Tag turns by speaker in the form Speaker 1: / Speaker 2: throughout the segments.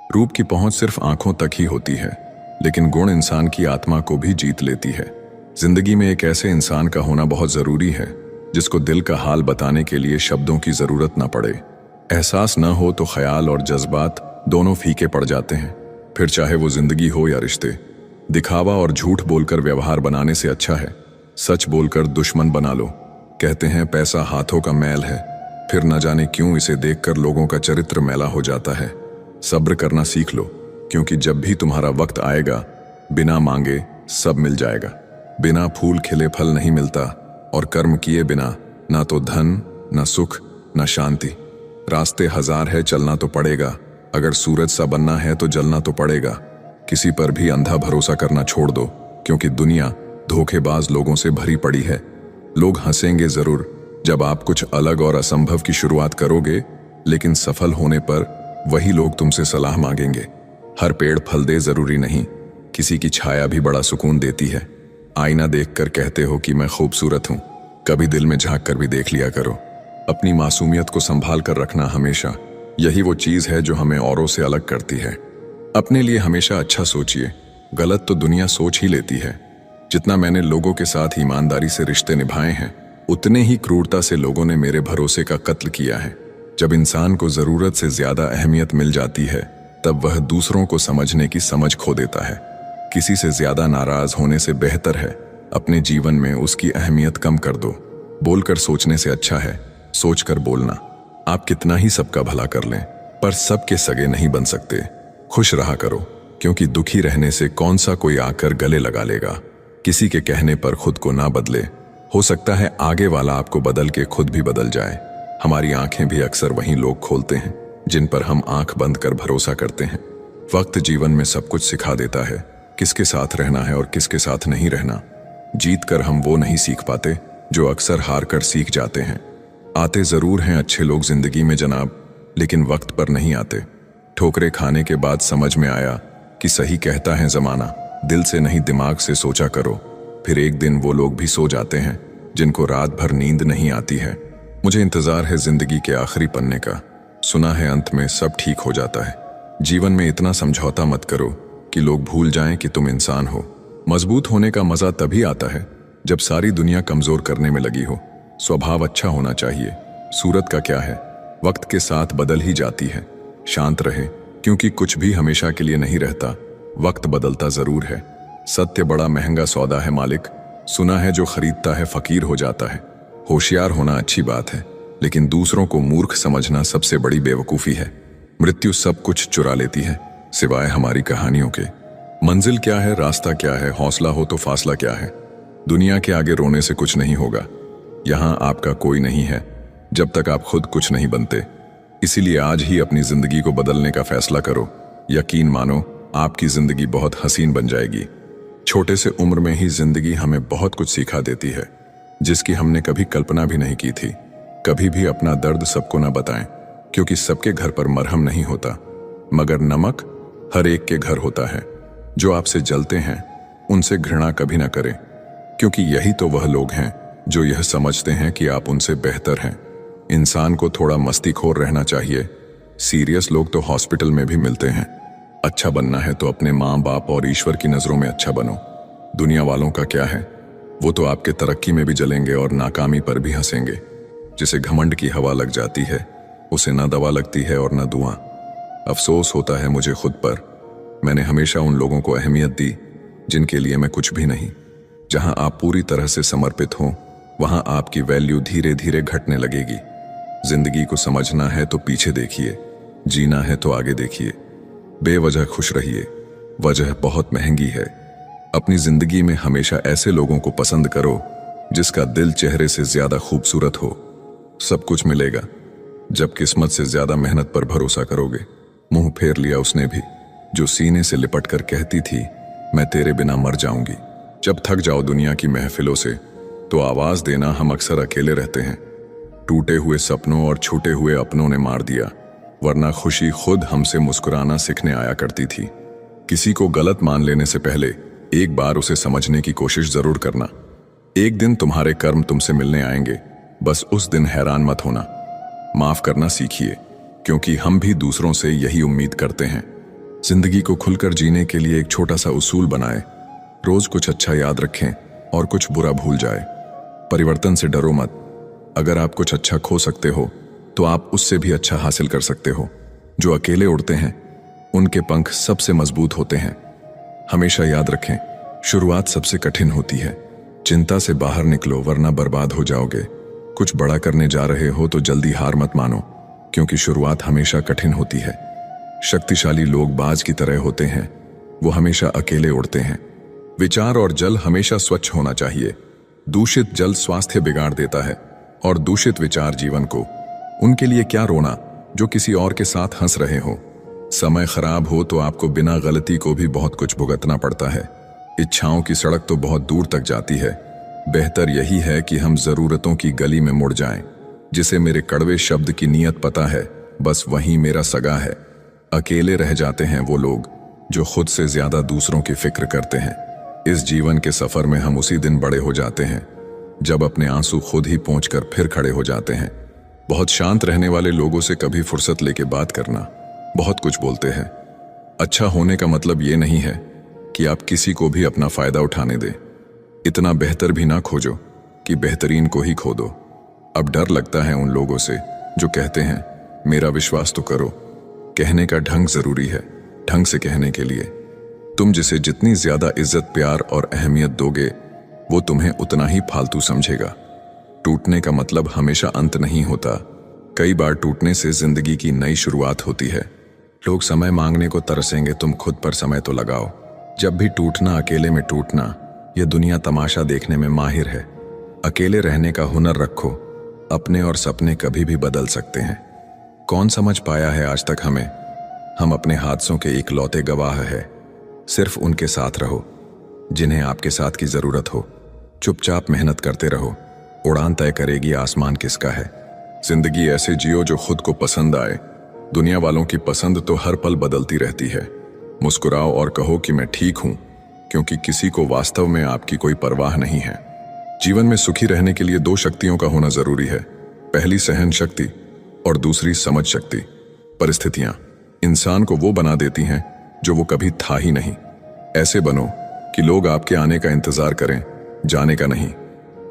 Speaker 1: रूप की पहुंच सिर्फ आंखों तक ही होती है, लेकिन गुण इंसान की आत्मा को भी जीत लेती है। जिंदगी में एक ऐसे इंसान का होना बहुत जरूरी है जिसको दिल का हाल बताने के लिए शब्दों की जरूरत न पड़े। एहसास न हो तो ख्याल और जज्बात दोनों फीके पड़ जाते हैं, फिर चाहे वो जिंदगी हो या रिश्ते। दिखावा और झूठ बोलकर व्यवहार बनाने से अच्छा है सच बोलकर दुश्मन बना लो। कहते हैं पैसा हाथों का मैल है, फिर न जाने क्यों इसे देखकर लोगों का चरित्र मैला हो जाता है। सब्र करना सीख लो, क्योंकि जब भी तुम्हारा वक्त आएगा बिना मांगे सब मिल जाएगा। बिना फूल खिले फल नहीं मिलता, और कर्म किए बिना ना तो धन ना सुख ना शांति। रास्ते हजार है चलना तो पड़ेगा, अगर सूरज सा बनना है तो जलना तो पड़ेगा। किसी पर भी अंधा भरोसा करना छोड़ दो, क्योंकि दुनिया धोखेबाज लोगों से भरी पड़ी है। लोग हंसेंगे जरूर जब आप कुछ अलग और असंभव की शुरुआत करोगे, लेकिन सफल होने पर वही लोग तुमसे सलाह मांगेंगे। हर पेड़ फल दे जरूरी नहीं, किसी की छाया भी बड़ा सुकून देती है। आईना देखकर कहते हो कि मैं खूबसूरत हूं, कभी दिल में झांक कर भी देख लिया करो। अपनी मासूमियत को संभाल कर रखना हमेशा, यही वो चीज है जो हमें औरों से अलग करती है। अपने लिए हमेशा अच्छा सोचिए, गलत तो दुनिया सोच ही लेती है। जितना मैंने लोगों के साथ ईमानदारी से रिश्ते निभाए हैं, उतने ही क्रूरता से लोगों ने मेरे भरोसे का कत्ल किया है। जब इंसान को जरूरत से ज्यादा अहमियत मिल जाती है, तब वह दूसरों को समझने की समझ खो देता है। किसी से ज्यादा नाराज होने से बेहतर है अपने जीवन में उसकी अहमियत कम कर दो। बोलकर सोचने से अच्छा है सोचकर बोलना। आप कितना ही सबका भला कर लें, पर सबके सगे नहीं बन सकते। खुश रहा करो, क्योंकि दुखी रहने से कौन सा कोई आकर गले लगा लेगा। किसी के कहने पर खुद को ना बदले, हो सकता है आगे वाला आपको बदल के खुद भी बदल जाए। हमारी आंखें भी अक्सर वही लोग खोलते हैं जिन पर हम आंख बंद कर भरोसा करते हैं। वक्त जीवन में सब कुछ सिखा देता है, किसके साथ रहना है और किसके साथ नहीं रहना। जीत कर हम वो नहीं सीख पाते जो अक्सर हार कर सीख जाते हैं। आते जरूर हैं अच्छे लोग जिंदगी में जनाब, लेकिन वक्त पर नहीं आते। ठोकरे खाने के बाद समझ में आया कि सही कहता है जमाना, दिल से नहीं दिमाग से सोचा करो। फिर एक दिन वो लोग भी सो जाते हैं जिनको रात भर नींद नहीं आती है। मुझे इंतजार है जिंदगी के आखिरी पन्ने का, सुना है अंत में सब ठीक हो जाता है। जीवन में इतना समझौता मत करो कि लोग भूल जाएं कि तुम इंसान हो। मजबूत होने का मजा तभी आता है जब सारी दुनिया कमजोर करने में लगी हो। स्वभाव अच्छा होना चाहिए, सूरत का क्या है, वक्त के साथ बदल ही जाती है। शांत रहे, क्योंकि कुछ भी हमेशा के लिए नहीं रहता, वक्त बदलता जरूर है। सत्य बड़ा महंगा सौदा है मालिक, सुना है जो खरीदता है फकीर हो जाता है। होशियार होना अच्छी बात है, लेकिन दूसरों को मूर्ख समझना सबसे बड़ी बेवकूफी है। मृत्यु सब कुछ चुरा लेती है सिवाय हमारी कहानियों के। मंजिल क्या है, रास्ता क्या है, हौसला हो तो फासला क्या है। दुनिया के आगे रोने से कुछ नहीं होगा। यहां आपका कोई नहीं है जब तक आप खुद कुछ नहीं बनते। इसीलिए आज ही अपनी जिंदगी को बदलने का फैसला करो। यकीन मानो आपकी जिंदगी बहुत हसीन बन जाएगी। छोटे से उम्र में ही जिंदगी हमें बहुत कुछ सिखा देती है, जिसकी हमने कभी कल्पना भी नहीं की थी। कभी भी अपना दर्द सबको न बताएं, क्योंकि सबके घर पर मरहम नहीं होता, मगर नमक हर एक के घर होता है। जो आपसे जलते हैं उनसे घृणा कभी ना करें, क्योंकि यही तो वह लोग हैं जो यह समझते हैं कि आप उनसे बेहतर हैं। इंसान को थोड़ा मस्तीखोर रहना चाहिए। सीरियस लोग तो हॉस्पिटल में भी मिलते हैं। अच्छा बनना है तो अपने माँ बाप और ईश्वर की नजरों में अच्छा बनो। दुनिया वालों का क्या है, वो तो आपके तरक्की में भी जलेंगे और नाकामी पर भी हंसेंगे। जिसे घमंड की हवा लग जाती है उसे ना दवा लगती है और ना दुआ। अफसोस होता है मुझे खुद पर, मैंने हमेशा उन लोगों को अहमियत दी जिनके लिए मैं कुछ भी नहीं। जहां आप पूरी तरह से समर्पित हों, वहां आपकी वैल्यू धीरे धीरे घटने लगेगी। जिंदगी को समझना है तो पीछे देखिए, जीना है तो आगे देखिए। बेवजह खुश रहिए, वजह बहुत महंगी है। अपनी जिंदगी में हमेशा ऐसे लोगों को पसंद करो जिसका दिल चेहरे से ज्यादा खूबसूरत हो। सब कुछ मिलेगा जब किस्मत से ज्यादा मेहनत पर भरोसा करोगे। मुंह फेर लिया उसने भी जो सीने से लिपट कर कहती थी मैं तेरे बिना मर जाऊंगी। जब थक जाओ दुनिया की महफिलों से तो आवाज देना, हम अक्सर अकेले रहते हैं। टूटे हुए सपनों और छूटे हुए अपनों ने मार दिया, वरना खुशी खुद हमसे मुस्कुराना सीखने आया करती थी। किसी को गलत मान लेने से पहले एक बार उसे समझने की कोशिश जरूर करना। एक दिन तुम्हारे कर्म तुमसे मिलने आएंगे, बस उस दिन हैरान मत होना। माफ करना सीखिए, क्योंकि हम भी दूसरों से यही उम्मीद करते हैं। जिंदगी को खुलकर जीने के लिए एक छोटा सा उसूल बनाएं। रोज कुछ अच्छा याद रखें और कुछ बुरा भूल जाए। परिवर्तन से डरो मत। अगर आप कुछ अच्छा खो सकते हो तो आप उससे भी अच्छा हासिल कर सकते हो। जो अकेले उड़ते हैं उनके पंख सबसे मजबूत होते हैं। हमेशा याद रखें, शुरुआत सबसे कठिन होती है। चिंता से बाहर निकलो वरना बर्बाद हो जाओगे। कुछ बड़ा करने जा रहे हो तो जल्दी हार मत मानो, क्योंकि शुरुआत हमेशा कठिन होती है। शक्तिशाली लोग बाज की तरह होते हैं, वो हमेशा अकेले उड़ते हैं। विचार और जल हमेशा स्वच्छ होना चाहिए। दूषित जल स्वास्थ्य बिगाड़ देता है और दूषित विचार जीवन को। उनके लिए क्या रोना जो किसी और के साथ हंस रहे हो। समय खराब हो तो आपको बिना गलती को भी बहुत कुछ भुगतना पड़ता है। इच्छाओं की सड़क तो बहुत दूर तक जाती है। बेहतर यही है कि हम जरूरतों की गली में मुड़ जाएं। जिसे मेरे कड़वे शब्द की नीयत पता है, बस वही मेरा सगा है। अकेले रह जाते हैं वो लोग जो खुद से ज्यादा दूसरों की फिक्र करते हैं। इस जीवन के सफर में हम उसी दिन बड़े हो जाते हैं जब अपने आंसू खुद ही पोंछकर फिर खड़े हो जाते हैं। बहुत शांत रहने वाले लोगों से कभी फुर्सत लेके बात करना। बहुत कुछ बोलते हैं। अच्छा होने का मतलब ये नहीं है कि आप किसी को भी अपना फायदा उठाने दें। इतना बेहतर भी ना खोजो कि बेहतरीन को ही खो दो। अब डर लगता है उन लोगों से जो कहते हैं मेरा विश्वास तो करो। कहने का ढंग जरूरी है। ढंग से कहने के लिए तुम जिसे जितनी ज्यादा इज्जत, प्यार और अहमियत दोगे वो तुम्हें उतना ही फालतू समझेगा। टूटने का मतलब हमेशा अंत नहीं होता। कई बार टूटने से जिंदगी की नई शुरुआत होती है। लोग समय मांगने को तरसेंगे, तुम खुद पर समय तो लगाओ। जब भी टूटना, अकेले में टूटना, यह दुनिया तमाशा देखने में माहिर है। अकेले रहने का हुनर रखो। अपने और सपने कभी भी बदल सकते हैं। कौन समझ पाया है आज तक हमें? हम अपने हादसों के इकलौते गवाह है। सिर्फ उनके साथ रहो जिन्हें आपके साथ की जरूरत हो। चुपचाप मेहनत करते रहो। उड़ान तय करेगी आसमान किसका है। जिंदगी ऐसे जियो जो खुद को पसंद आए। दुनिया वालों की पसंद तो हर पल बदलती रहती है। मुस्कुराओ और कहो कि मैं ठीक हूं, क्योंकि किसी को वास्तव में आपकी कोई परवाह नहीं है। जीवन में सुखी रहने के लिए दो शक्तियों का होना जरूरी है। पहली सहन शक्ति और दूसरी समझ शक्ति। परिस्थितियां इंसान को वो बना देती हैं जो वो कभी था ही नहीं। ऐसे बनो कि लोग आपके आने का इंतजार करें, जाने का नहीं।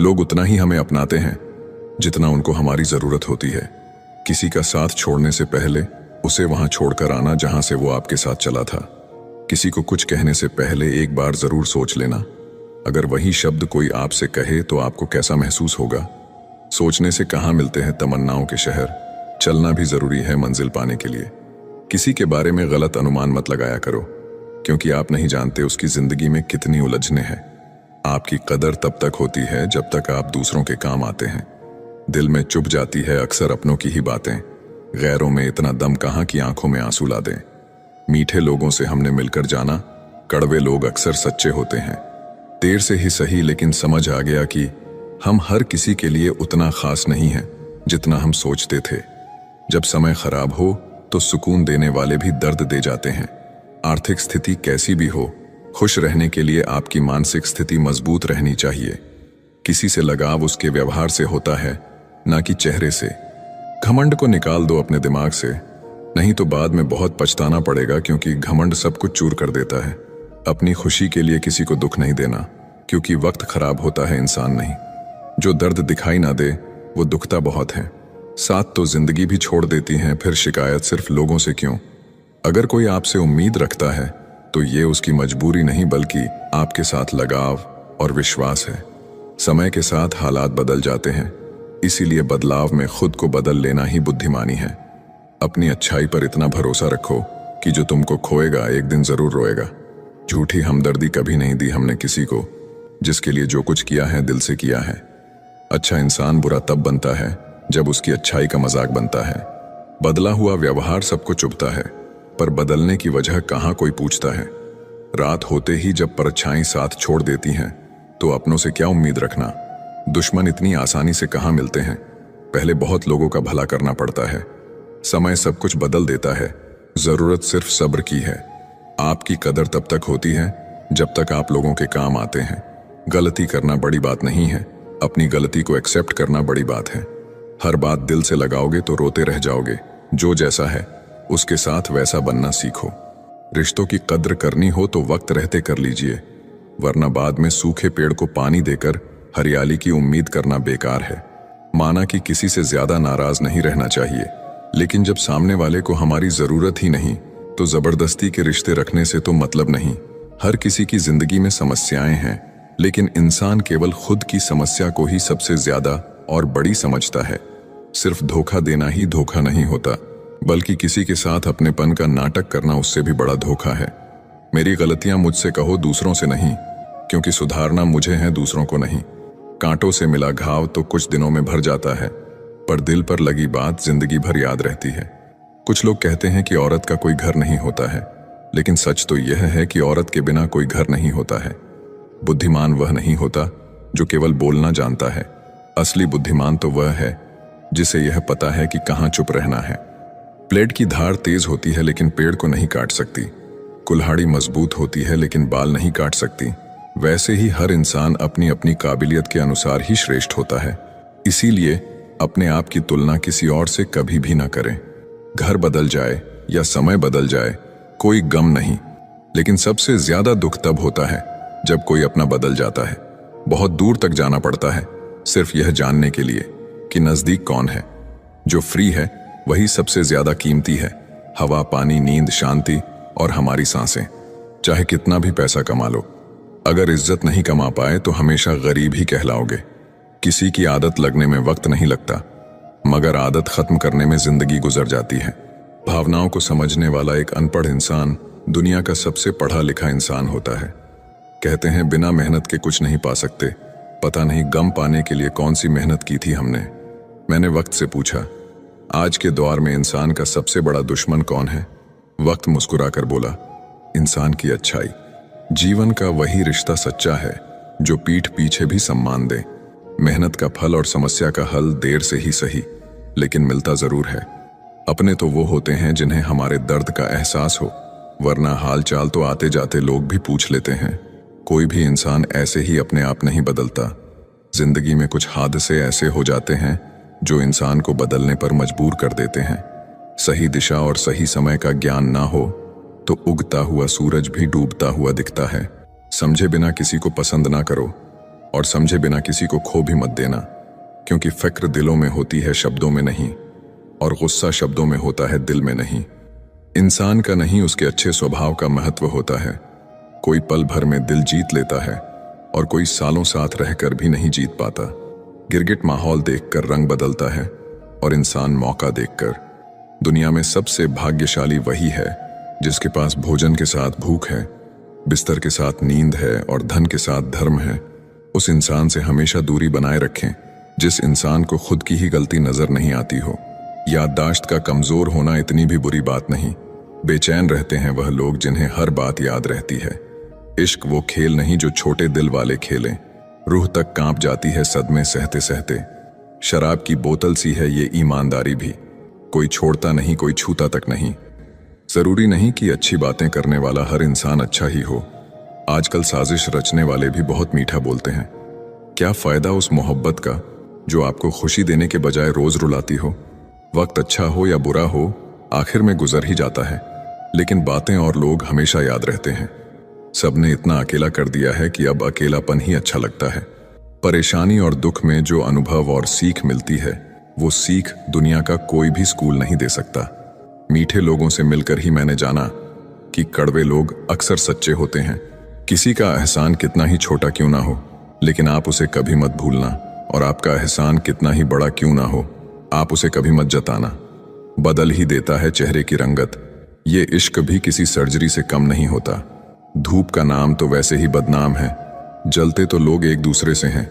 Speaker 1: लोग उतना ही हमें अपनाते हैं जितना उनको हमारी जरूरत होती है। किसी का साथ छोड़ने से पहले उसे वहां छोड़कर आना जहां से वो आपके साथ चला था। किसी को कुछ कहने से पहले एक बार जरूर सोच लेना। अगर वही शब्द कोई आपसे कहे तो आपको कैसा महसूस होगा। सोचने से कहाँ मिलते हैं तमन्नाओं के शहर। चलना भी जरूरी है मंजिल पाने के लिए। किसी के बारे में गलत अनुमान मत लगाया करो, क्योंकि आप नहीं जानते उसकी जिंदगी में कितनी उलझने हैं। आपकी कदर तब तक होती है जब तक आप दूसरों के काम आते हैं। दिल में चुभ जाती है अक्सर अपनों की ही बातें। गैरों में इतना दम कहाँ कि आंखों में आंसू ला दें। मीठे लोगों से हमने मिलकर जाना, कड़वे लोग अक्सर सच्चे होते हैं। देर से ही सही, लेकिन समझ आ गया कि हम हर किसी के लिए उतना खास नहीं हैं जितना हम सोचते थे। जब समय खराब हो तो सुकून देने वाले भी दर्द दे जाते हैं। आर्थिक स्थिति कैसी भी हो, खुश रहने के लिए आपकी मानसिक स्थिति मजबूत रहनी चाहिए। किसी से लगाव उसके व्यवहार से होता है, ना कि चेहरे से। घमंड को निकाल दो अपने दिमाग से, नहीं तो बाद में बहुत पछताना पड़ेगा, क्योंकि घमंड सब कुछ चूर कर देता है। अपनी खुशी के लिए किसी को दुख नहीं देना, क्योंकि वक्त खराब होता है, इंसान नहीं। जो दर्द दिखाई ना दे वो दुखता बहुत है। साथ तो जिंदगी भी छोड़ देती हैं, फिर शिकायत सिर्फ लोगों से क्यों? अगर कोई आपसे उम्मीद रखता है तो ये उसकी मजबूरी नहीं, बल्कि आपके साथ लगाव और विश्वास है। समय के साथ हालात बदल जाते हैं, इसीलिए बदलाव में खुद को बदल लेना ही बुद्धिमानी है। अपनी अच्छाई पर इतना भरोसा रखो कि जो तुमको खोएगा एक दिन जरूर रोएगा। झूठी हमदर्दी कभी नहीं दी हमने किसी को। जिसके लिए जो कुछ किया है दिल से किया है। अच्छा इंसान बुरा तब बनता है जब उसकी अच्छाई का मजाक बनता है। बदला हुआ व्यवहार सबको चुभता है, पर बदलने की वजह कहाँ कोई पूछता है। रात होते ही जब परछाई साथ छोड़ देती हैं तो अपनों से क्या उम्मीद रखना। दुश्मन इतनी आसानी से कहाँ मिलते हैं। पहले बहुत लोगों का भला करना पड़ता है। समय सब कुछ बदल देता है, जरूरत सिर्फ सब्र की है। आपकी कदर तब तक होती है जब तक आप लोगों के काम आते हैं। गलती करना बड़ी बात नहीं है, अपनी गलती को एक्सेप्ट करना बड़ी बात है। हर बात दिल से लगाओगे तो रोते रह जाओगे। जो जैसा है उसके साथ वैसा बनना सीखो। रिश्तों की कद्र करनी हो तो वक्त रहते कर लीजिए, वरना बाद में सूखे पेड़ को पानी देकर हरियाली की उम्मीद करना बेकार है। माना कि किसी से ज्यादा नाराज नहीं रहना चाहिए, लेकिन जब सामने वाले को हमारी जरूरत ही नहीं तो जबरदस्ती के रिश्ते रखने से तो मतलब नहीं। हर किसी की जिंदगी में समस्याएं हैं, लेकिन इंसान केवल खुद की समस्या को ही सबसे ज्यादा और बड़ी समझता है। सिर्फ धोखा देना ही धोखा नहीं होता, बल्कि किसी के साथ अपनेपन का नाटक करना उससे भी बड़ा धोखा है। मेरी गलतियां मुझसे कहो, दूसरों से नहीं, क्योंकि सुधारना मुझे है, दूसरों को नहीं। कांटों से मिला घाव तो कुछ दिनों में भर जाता है, पर दिल पर लगी बात जिंदगी भर याद रहती है। कुछ लोग कहते हैं कि औरत का कोई घर नहीं होता है, लेकिन सच तो यह है कि औरत के बिना कोई घर नहीं होता है। बुद्धिमान वह नहीं होता जो केवल बोलना जानता है, असली बुद्धिमान तो वह है जिसे यह पता है कि कहाँ चुप रहना है। प्लेट की धार तेज होती है लेकिन पेड़ को नहीं काट सकती, कुल्हाड़ी मजबूत होती है लेकिन बाल नहीं काट सकती। वैसे ही हर इंसान अपनी अपनी काबिलियत के अनुसार ही श्रेष्ठ होता है। इसीलिए अपने आप की तुलना किसी और से कभी भी ना करें। घर बदल जाए या समय बदल जाए कोई गम नहीं, लेकिन सबसे ज्यादा दुख तब होता है जब कोई अपना बदल जाता है। बहुत दूर तक जाना पड़ता है सिर्फ यह जानने के लिए कि नजदीक कौन है। जो फ्री है वही सबसे ज्यादा कीमती है। हवा, पानी, नींद, शांति और हमारी सांसें। चाहे कितना भी पैसा कमा लो, अगर इज्जत नहीं कमा पाए तो हमेशा गरीब ही कहलाओगे। किसी की आदत लगने में वक्त नहीं लगता, मगर आदत खत्म करने में जिंदगी गुजर जाती है। भावनाओं को समझने वाला एक अनपढ़ इंसान दुनिया का सबसे पढ़ा लिखा इंसान होता है। कहते हैं बिना मेहनत के कुछ नहीं पा सकते। पता नहीं गम पाने के लिए कौन सी मेहनत की थी हमने। मैंने वक्त से पूछा, आज के दौर में इंसान का सबसे बड़ा दुश्मन कौन है? वक्त मुस्कुराकर बोला, इंसान की अच्छाई। जीवन का वही रिश्ता सच्चा है जो पीठ पीछे भी सम्मान दे। मेहनत का फल और समस्या का हल देर से ही सही, लेकिन मिलता जरूर है। अपने तो वो होते हैं जिन्हें हमारे दर्द का एहसास हो, वरना हाल चाल तो आते जाते लोग भी पूछ लेते हैं। कोई भी इंसान ऐसे ही अपने आप नहीं बदलता। जिंदगी में कुछ हादसे ऐसे हो जाते हैं जो इंसान को बदलने पर मजबूर कर देते हैं। सही दिशा और सही समय का ज्ञान ना हो तो उगता हुआ सूरज भी डूबता हुआ दिखता है। समझे बिना किसी को पसंद ना करो और समझे बिना किसी को खो भी मत देना, क्योंकि फिक्र दिलों में होती है, शब्दों में नहीं, और गुस्सा शब्दों में होता है, दिल में नहीं। इंसान का नहीं, उसके अच्छे स्वभाव का महत्व होता है। कोई पल भर में दिल जीत लेता है और कोई सालों साथ रहकर भी नहीं जीत पाता। गिरगिट माहौल देखकर रंग बदलता है और इंसान मौका देखकर। दुनिया में सबसे भाग्यशाली वही है जिसके पास भोजन के साथ भूख है, बिस्तर के साथ नींद है और धन के साथ धर्म है। उस इंसान से हमेशा दूरी बनाए रखें जिस इंसान को खुद की ही गलती नजर नहीं आती हो। याददाश्त का कमजोर होना इतनी भी बुरी बात नहीं। बेचैन रहते हैं वह लोग जिन्हें हर बात याद रहती है। इश्क वो खेल नहीं जो छोटे दिल वाले खेलें। रूह तक कांप जाती है सदमे सहते सहते। शराब की बोतल सी है ये ईमानदारी भी, कोई छोड़ता नहीं, कोई छूता तक नहीं। जरूरी नहीं कि अच्छी बातें करने वाला हर इंसान अच्छा ही हो। आजकल साजिश रचने वाले भी बहुत मीठा बोलते हैं। क्या फायदा उस मोहब्बत का जो आपको खुशी देने के बजाय रोज रुलाती हो? वक्त अच्छा हो या बुरा हो, आखिर में गुजर ही जाता है, लेकिन बातें और लोग हमेशा याद रहते हैं। सबने इतना अकेला कर दिया है कि अब अकेलापन ही अच्छा लगता है। परेशानी और दुख में जो अनुभव और सीख मिलती है, वो सीख दुनिया का कोई भी स्कूल नहीं दे सकता। मीठे लोगों से मिलकर ही मैंने जाना कि कड़वे लोग अक्सर सच्चे होते हैं। किसी का एहसान कितना ही छोटा क्यों ना हो, लेकिन आप उसे कभी मत भूलना, और आपका एहसान कितना ही बड़ा क्यों ना हो, आप उसे कभी मत जताना। बदल ही देता है चेहरे की रंगत। ये इश्क भी किसी सर्जरी से कम नहीं होता। धूप का नाम तो वैसे ही बदनाम है, जलते तो लोग एक दूसरे से हैं।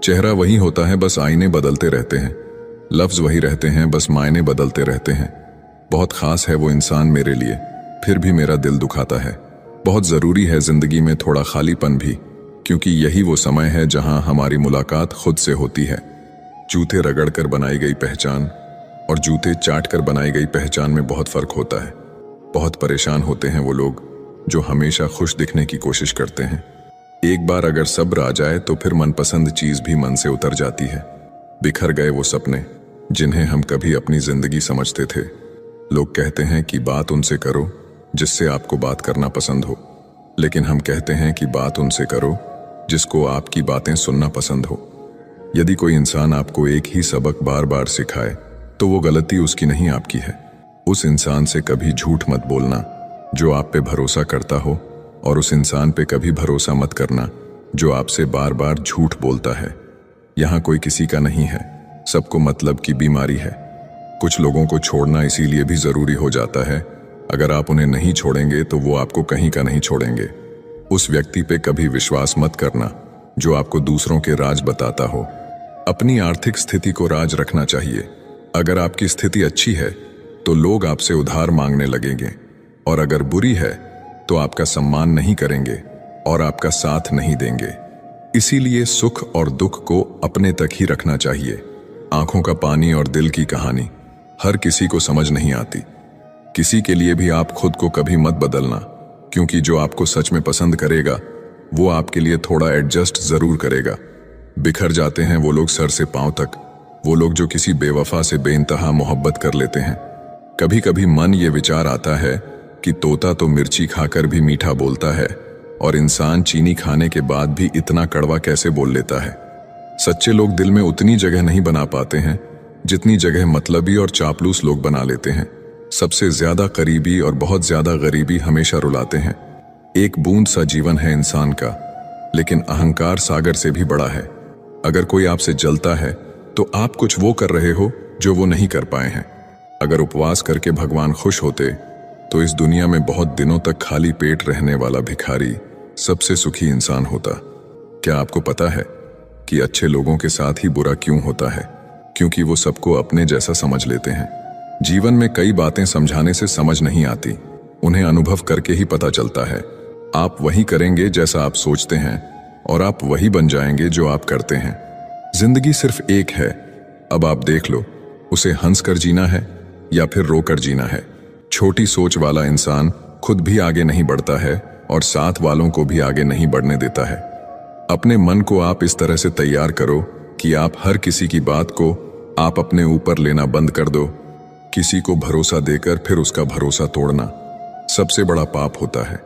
Speaker 1: चेहरा वही होता है, बस आईने बदलते रहते हैं। लफ्ज वही रहते हैं, बस मायने बदलते रहते हैं। बहुत खास है वो इंसान मेरे लिए, फिर भी मेरा दिल दुखाता है। बहुत जरूरी है जिंदगी में थोड़ा खालीपन भी, क्योंकि यही वो समय है जहां हमारी मुलाकात खुद से होती है। जूते रगड़ कर बनाई गई पहचान और जूते चाट कर बनाई गई पहचान में बहुत फर्क होता है। बहुत परेशान होते हैं वो लोग जो हमेशा खुश दिखने की कोशिश करते हैं। एक बार अगर सब्र आ जाए तो फिर मनपसंद चीज भी मन से उतर जाती है। बिखर गए वो सपने जिन्हें हम कभी अपनी जिंदगी समझते थे। लोग कहते हैं कि बात उनसे करो जिससे आपको बात करना पसंद हो, लेकिन हम कहते हैं कि बात उनसे करो जिसको आपकी बातें सुनना पसंद हो। यदि कोई इंसान आपको एक ही सबक बार बार सिखाए तो वो गलती उसकी नहीं, आपकी है। उस इंसान से कभी झूठ मत बोलना जो आप पे भरोसा करता हो, और उस इंसान पे कभी भरोसा मत करना जो आपसे बार बार झूठ बोलता है। यहाँ कोई किसी का नहीं है, सबको मतलब की बीमारी है। कुछ लोगों को छोड़ना इसीलिए भी जरूरी हो जाता है, अगर आप उन्हें नहीं छोड़ेंगे तो वो आपको कहीं का नहीं छोड़ेंगे। उस व्यक्ति पे कभी विश्वास मत करना जो आपको दूसरों के राज बताता हो। अपनी आर्थिक स्थिति को राज रखना चाहिए। अगर आपकी स्थिति अच्छी है तो लोग आपसे उधार मांगने लगेंगे, और अगर बुरी है तो आपका सम्मान नहीं करेंगे और आपका साथ नहीं देंगे। इसीलिए सुख और दुख को अपने तक ही रखना चाहिए। आंखों का पानी और दिल की कहानी हर किसी को समझ नहीं आती। किसी के लिए भी आप खुद को कभी मत बदलना, क्योंकि जो आपको सच में पसंद करेगा वो आपके लिए थोड़ा एडजस्ट जरूर करेगा। बिखर जाते हैं वो लोग सर से पांव तक, वो लोग जो किसी बेवफा से बेइंतहा मोहब्बत कर लेते हैं। कभी कभी मन ये विचार आता है कि तोता तो मिर्ची खाकर भी मीठा बोलता है, और इंसान चीनी खाने के बाद भी इतना कड़वा कैसे बोल लेता है। सच्चे लोग दिल में उतनी जगह नहीं बना पाते हैं जितनी जगह मतलबी और चापलूस लोग बना लेते हैं। सबसे ज्यादा करीबी और बहुत ज्यादा गरीबी हमेशा रुलाते हैं। एक बूंद सा जीवन है इंसान का, लेकिन अहंकार सागर से भी बड़ा है। अगर कोई आपसे जलता है तो आप कुछ वो कर रहे हो जो वो नहीं कर पाए हैं। अगर उपवास करके भगवान खुश होते तो इस दुनिया में बहुत दिनों तक खाली पेट रहने वाला भिखारी सबसे सुखी इंसान होता। क्या आपको पता है कि अच्छे लोगों के साथ ही बुरा क्यों होता है? क्योंकि वो सबको अपने जैसा समझ लेते हैं। जीवन में कई बातें समझाने से समझ नहीं आती, उन्हें अनुभव करके ही पता चलता है। आप वही करेंगे जैसा आप सोचते हैं, और आप वही बन जाएंगे जो आप करते हैं। जिंदगी सिर्फ एक है, अब आप देख लो, उसे हंस कर जीना है या फिर रोकर जीना है। छोटी सोच वाला इंसान खुद भी आगे नहीं बढ़ता है और साथ वालों को भी आगे नहीं बढ़ने देता है। अपने मन को आप इस तरह से तैयार करो कि आप हर किसी की बात को आप अपने ऊपर लेना बंद कर दो। किसी को भरोसा देकर फिर उसका भरोसा तोड़ना सबसे बड़ा पाप होता है।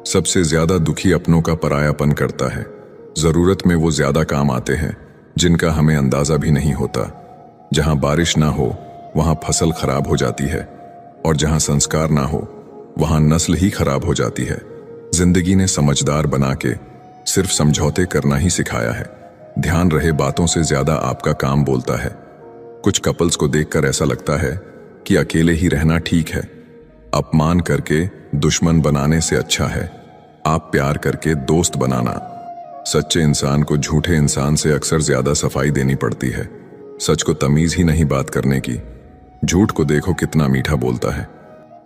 Speaker 1: सबसे ज्यादा दुखी अपनों का परायापन करता है। जरूरत में वो ज्यादा काम आते हैं जिनका हमें अंदाजा भी नहीं होता। जहां बारिश ना हो वहां फसल खराब हो जाती है, और जहां संस्कार ना हो वहां नस्ल ही खराब हो जाती है। जिंदगी ने समझदार बना के सिर्फ समझौते करना ही सिखाया है। ध्यान रहे, बातों से ज्यादा आपका काम बोलता है। कुछ कपल्स को देखकर ऐसा लगता है कि अकेले ही रहना ठीक है। अपमान करके दुश्मन बनाने से अच्छा है आप प्यार करके दोस्त बनाना। सच्चे इंसान को झूठे इंसान से अक्सर ज्यादा सफाई देनी पड़ती है। सच को तमीज ही नहीं बात करने की। झूठ को देखो कितना मीठा बोलता है।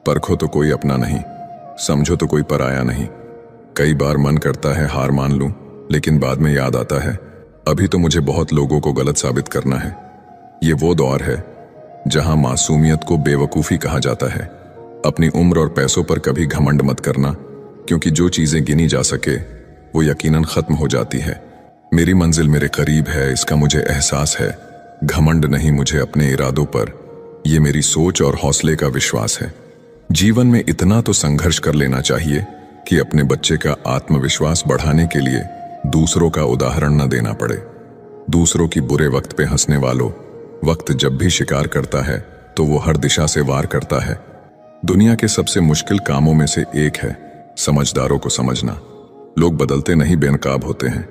Speaker 1: परखो तो कोई अपना नहीं, समझो तो कोई पराया नहीं। कई बार मन करता है हार मान लूं, लेकिन बाद में याद आता है अभी तो मुझे बहुत लोगों को गलत साबित करना है। ये वो दौर है जहां मासूमियत को बेवकूफी कहा जाता है। अपनी उम्र और पैसों पर कभी घमंड मत करना, क्योंकि जो चीजें गिनी जा सके वो यकीनन खत्म हो जाती है। मेरी मंजिल मेरे करीब है, इसका मुझे एहसास है। घमंड नहीं मुझे अपने इरादों पर, ये मेरी सोच और हौसले का विश्वास है। जीवन में इतना तो संघर्ष कर लेना चाहिए कि अपने बच्चे का आत्मविश्वास बढ़ाने के लिए दूसरों का उदाहरण न देना पड़े। दूसरों की बुरे वक्त पे हंसने वालों, वक्त जब भी शिकार करता है तो वो हर दिशा से वार करता है। दुनिया के सबसे मुश्किल कामों में से एक है समझदारों को समझना। लोग बदलते नहीं, बेनकाब होते हैं।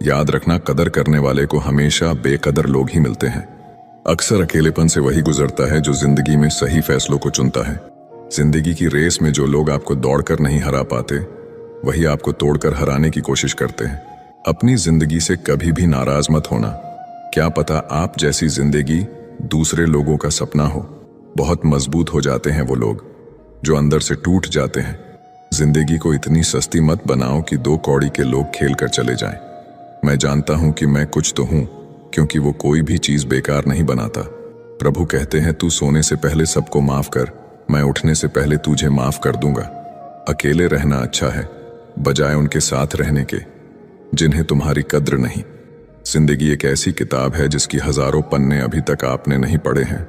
Speaker 1: याद रखना, कदर करने वाले को हमेशा बेकदर लोग ही मिलते हैं। अक्सर अकेलेपन से वही गुजरता है जो जिंदगी में सही फैसलों को चुनता है। जिंदगी की रेस में जो लोग आपको दौड़कर नहीं हरा पाते, वही आपको तोड़कर हराने की कोशिश करते हैं। अपनी जिंदगी से कभी भी नाराज मत होना। क्या पता आप जैसी जिंदगी दूसरे लोगों का सपना हो। बहुत मजबूत हो जाते हैं वो लोग जो अंदर से टूट जाते हैं। जिंदगी को इतनी सस्ती मत बनाओ कि 2 कौड़ी के लोग खेल कर चले जाएं। मैं जानता हूं कि मैं कुछ तो हूं, क्योंकि वो कोई भी चीज बेकार नहीं बनाता। प्रभु कहते हैं तू सोने से पहले सबको माफ कर, मैं उठने से पहले तुझे माफ कर दूंगा। अकेले रहना अच्छा है बजाय उनके साथ रहने के जिन्हें तुम्हारी कद्र नहीं। जिंदगी एक ऐसी किताब है जिसकी हजारों पन्ने अभी तक आपने नहीं पढ़े हैं।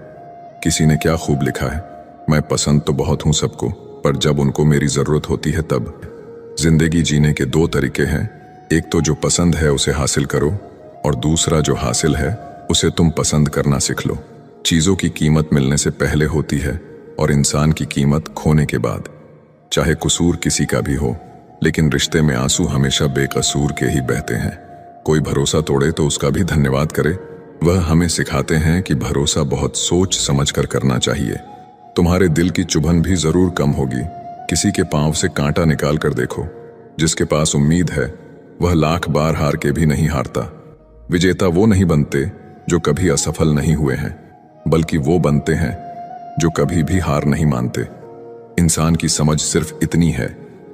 Speaker 1: किसी ने क्या खूब लिखा है, मैं पसंद तो बहुत हूं सबको, पर जब उनको मेरी जरूरत होती है तब। जिंदगी जीने के दो तरीके हैं, एक तो जो पसंद है उसे हासिल करो, और दूसरा जो हासिल है उसे तुम पसंद करना सीख लो। चीजों की कीमत मिलने से पहले होती है और इंसान की कीमत खोने के बाद। चाहे कसूर किसी का भी हो, लेकिन रिश्ते में आंसू हमेशा बेकसूर के ही बहते हैं। कोई भरोसा तोड़े तो उसका भी धन्यवाद करे। वह हमें सिखाते हैं कि भरोसा बहुत सोच समझ कर करना चाहिए। तुम्हारे दिल की चुभन भी जरूर कम होगी। किसी के पांव से कांटा निकाल कर देखो। जिसके पास उम्मीद है वह लाख बार हार के भी नहीं हारता। विजेता वो नहीं बनते जो कभी असफल नहीं हुए हैं, बल्कि वो बनते हैं जो कभी भी हार नहीं मानते। इंसान की समझ सिर्फ इतनी है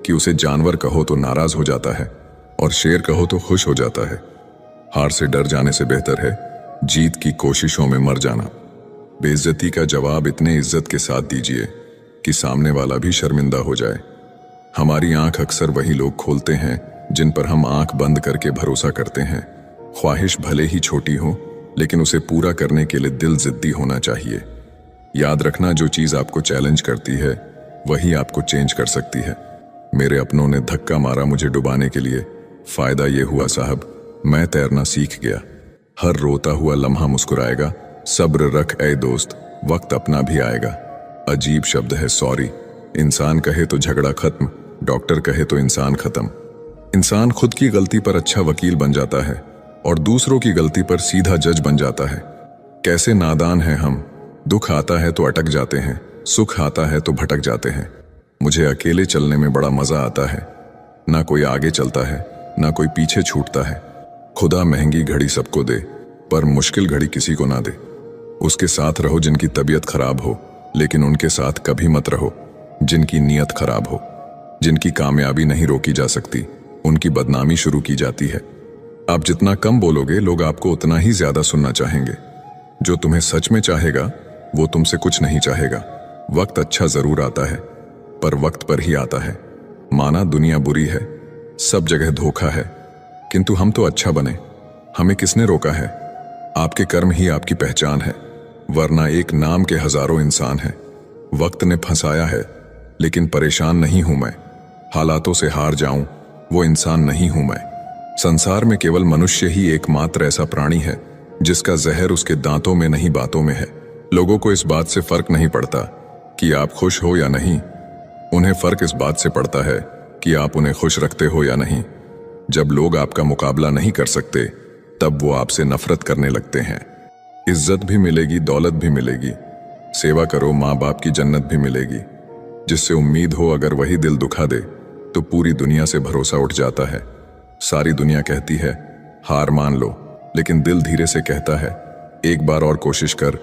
Speaker 1: कि उसे जानवर कहो तो नाराज हो जाता है और शेर कहो तो खुश हो जाता है। हार से डर जाने से बेहतर है जीत की कोशिशों में मर जाना। बेइज्जती का जवाब इतने इज्जत के साथ दीजिए कि सामने वाला भी शर्मिंदा हो जाए। हमारी आंख अक्सर वही लोग खोलते हैं जिन पर हम आंख बंद करके भरोसा करते हैं। ख्वाहिश भले ही छोटी हो, लेकिन उसे पूरा करने के लिए दिल जिद्दी होना चाहिए। याद रखना, जो चीज आपको चैलेंज करती है वही आपको चेंज कर सकती है। मेरे अपनों ने धक्का मारा मुझे डुबाने के लिए। फायदा ये हुआ साहब, मैं तैरना सीख गया। हर रोता हुआ लम्हा मुस्कुराएगा। सब्र रख ऐ दोस्त, वक्त अपना भी आएगा। अजीब शब्द है सॉरी। इंसान कहे तो झगड़ा खत्म, डॉक्टर कहे तो इंसान खत्म। इंसान खुद की गलती पर अच्छा वकील बन जाता है और दूसरों की गलती पर सीधा जज बन जाता है। कैसे नादान हैं हम। दुख आता है तो अटक जाते हैं, सुख आता है तो भटक जाते हैं। मुझे अकेले चलने में बड़ा मजा आता है। ना कोई आगे चलता है, ना कोई पीछे छूटता है। खुदा महंगी घड़ी सबको दे, पर मुश्किल घड़ी किसी को ना दे। उसके साथ रहो जिनकी तबीयत खराब हो, लेकिन उनके साथ कभी मत रहो जिनकी नीयत खराब हो। जिनकी कामयाबी नहीं रोकी जा सकती, उनकी बदनामी शुरू की जाती है। आप जितना कम बोलोगे, लोग आपको उतना ही ज्यादा सुनना चाहेंगे। जो तुम्हें सच में चाहेगा वो तुमसे कुछ नहीं चाहेगा। वक्त अच्छा जरूर आता है, पर वक्त पर ही आता है। माना दुनिया बुरी है, सब जगह धोखा है, किंतु हम तो अच्छा बने। हमें किसने रोका है। आपके कर्म ही आपकी पहचान है, वरना एक नाम के हजारों इंसान हैं। वक्त ने फंसाया है, लेकिन परेशान नहीं हूं मैं। हालातों से हार जाऊं, वो इंसान नहीं हूं मैं। संसार में केवल मनुष्य ही एकमात्र ऐसा प्राणी है जिसका जहर उसके दांतों में नहीं बातों में है। लोगों को इस बात से फर्क नहीं पड़ता कि आप खुश हो या नहीं। उन्हें फर्क इस बात से पड़ता है कि आप उन्हें खुश रखते हो या नहीं। जब लोग आपका मुकाबला नहीं कर सकते, तब वो आपसे नफरत करने लगते हैं। इज्जत भी मिलेगी, दौलत भी मिलेगी। सेवा करो, माँ बाप की जन्नत भी मिलेगी। जिससे उम्मीद हो अगर वही दिल दुखा दे, तो पूरी दुनिया से भरोसा उठ जाता है। सारी दुनिया कहती है हार मान लो, लेकिन दिल धीरे से कहता है एक बार और कोशिश कर,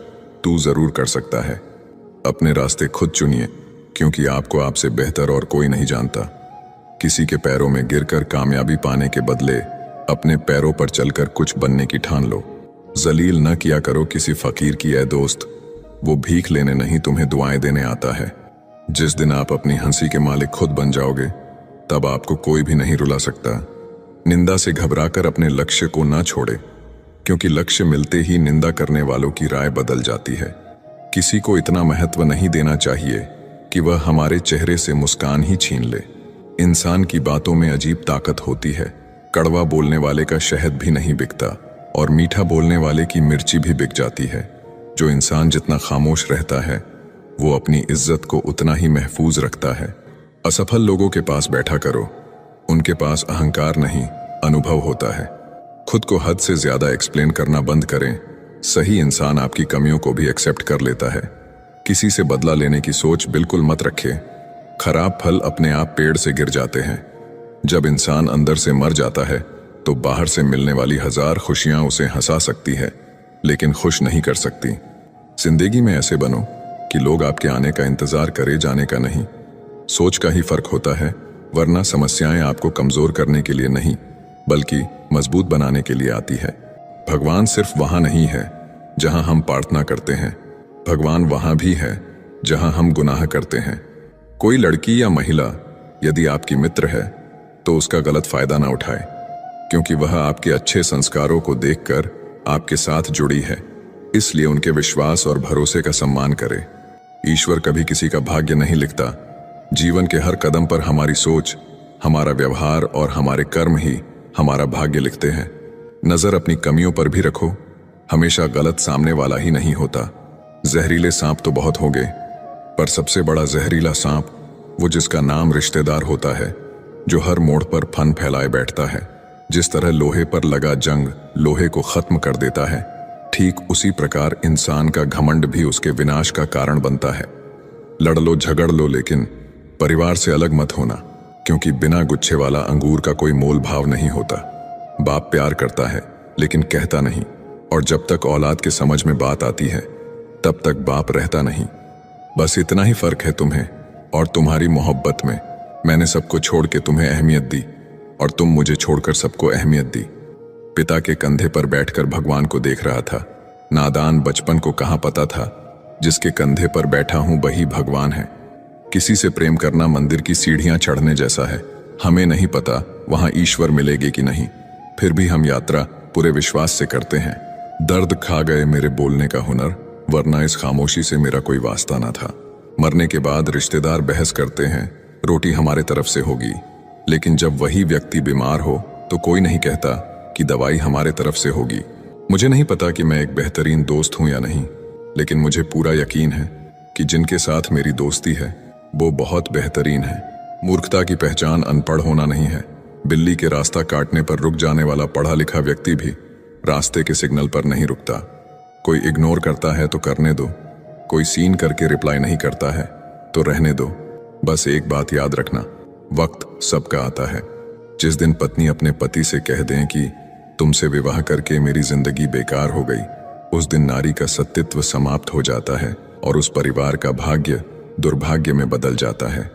Speaker 1: तू जरूर कर सकता है। अपने रास्ते खुद चुनिए, क्योंकि आपको आपसे बेहतर और कोई नहीं जानता। किसी के पैरों में गिरकर कामयाबी पाने के बदले अपने पैरों पर चलकर कुछ बनने की ठान लो। जलील न किया करो किसी फकीर की ऐ दोस्त, वो भीख लेने नहीं तुम्हें दुआएं देने आता है। जिस दिन आप अपनी हंसी के मालिक खुद बन जाओगे, तब आपको कोई भी नहीं रुला सकता। निंदा से घबराकर अपने लक्ष्य को ना छोड़े, क्योंकि लक्ष्य मिलते ही निंदा करने वालों की राय बदल जाती है। किसी को इतना महत्व नहीं देना चाहिए कि वह हमारे चेहरे से मुस्कान ही छीन ले। इंसान की बातों में अजीब ताकत होती है। कड़वा बोलने वाले का शहद भी नहीं बिकता और मीठा बोलने वाले की मिर्ची भी बिक जाती है। जो इंसान जितना खामोश रहता है, वो अपनी इज्जत को उतना ही महफूज रखता है। असफल लोगों के पास बैठा करो, उनके पास अहंकार नहीं, अनुभव होता है। खुद को हद से ज्यादा एक्सप्लेन करना बंद करें। सही इंसान आपकी कमियों को भी एक्सेप्ट कर लेता है। किसी से बदला लेने की सोच बिल्कुल मत रखें। खराब फल अपने आप पेड़ से गिर जाते हैं। जब इंसान अंदर से मर जाता है, तो बाहर से मिलने वाली हजार खुशियां उसे हंसा सकती है, लेकिन खुश नहीं कर सकती। जिंदगी में ऐसे बनो कि लोग आपके आने का इंतजार करे, जाने का नहीं। सोच का ही फर्क होता है, वरना समस्याएं आपको कमजोर करने के लिए नहीं, बल्कि मजबूत बनाने के लिए आती है। भगवान सिर्फ वहां नहीं है जहां हम प्रार्थना करते हैं, भगवान वहां भी है जहां हम गुनाह करते हैं। कोई लड़की या महिला यदि आपकी मित्र है, तो उसका गलत फायदा ना उठाए, क्योंकि वह आपके अच्छे संस्कारों को देखकर आपके साथ जुड़ी है। इसलिए उनके विश्वास और भरोसे का सम्मान करें। ईश्वर कभी किसी का भाग्य नहीं लिखता, जीवन के हर कदम पर हमारी सोच, हमारा व्यवहार और हमारे कर्म ही हमारा भाग्य लिखते हैं। नजर अपनी कमियों पर भी रखो, हमेशा गलत सामने वाला ही नहीं होता। जहरीले सांप तो बहुत होंगे, पर सबसे बड़ा जहरीला सांप वो जिसका नाम रिश्तेदार होता है, जो हर मोड़ पर फन फैलाए बैठता है। जिस तरह लोहे पर लगा जंग लोहे को खत्म कर देता है, ठीक उसी प्रकार इंसान का घमंड भी उसके विनाश का कारण बनता है। लड़ लो झगड़ लो, लेकिन परिवार से अलग मत होना, क्योंकि बिना गुच्छे वाला अंगूर का कोई मोल भाव नहीं होता। बाप प्यार करता है लेकिन कहता नहीं, और जब तक औलाद के समझ में बात आती है तब तक बाप रहता नहीं। बस इतना ही फर्क है तुम्हें और तुम्हारी मोहब्बत में। मैंने सबको छोड़ के तुम्हें अहमियत दी और तुम मुझे छोड़कर सबको अहमियत दी। पिता के कंधे पर बैठकर भगवान को देख रहा था। नादान बचपन को कहाँ पता था, जिसके कंधे पर बैठा हूं वही भगवान है। किसी से प्रेम करना मंदिर की सीढ़ियां चढ़ने जैसा है। हमें नहीं पता वहां ईश्वर मिलेगी कि नहीं, फिर भी हम यात्रा पूरे विश्वास से करते हैं। दर्द खा गए मेरे बोलने का हुनर, वरना इस खामोशी से मेरा कोई वास्ता ना था। मरने के बाद रिश्तेदार बहस करते हैं रोटी हमारे तरफ से होगी, लेकिन जब वही व्यक्ति बीमार हो तो कोई नहीं कहता कि दवाई हमारे तरफ से होगी। मुझे नहीं पता कि मैं एक बेहतरीन दोस्त हूं या नहीं, लेकिन मुझे पूरा यकीन है कि जिनके साथ मेरी दोस्ती है वो बहुत बेहतरीन है। मूर्खता की पहचान अनपढ़ होना नहीं है। बिल्ली के रास्ता काटने पर रुक जाने वाला पढ़ा लिखा व्यक्ति भी रास्ते के सिग्नल पर नहीं रुकता। कोई इग्नोर करता है तो करने दो, कोई सीन करके रिप्लाई नहीं करता है तो रहने दो। बस एक बात याद रखना, वक्त सबका आता है। जिस दिन पत्नी अपने पति से कह दें कि तुमसे विवाह करके मेरी जिंदगी बेकार हो गई, उस दिन नारी का सत्यत्व समाप्त हो जाता है और उस परिवार का भाग्य दुर्भाग्य में बदल जाता है।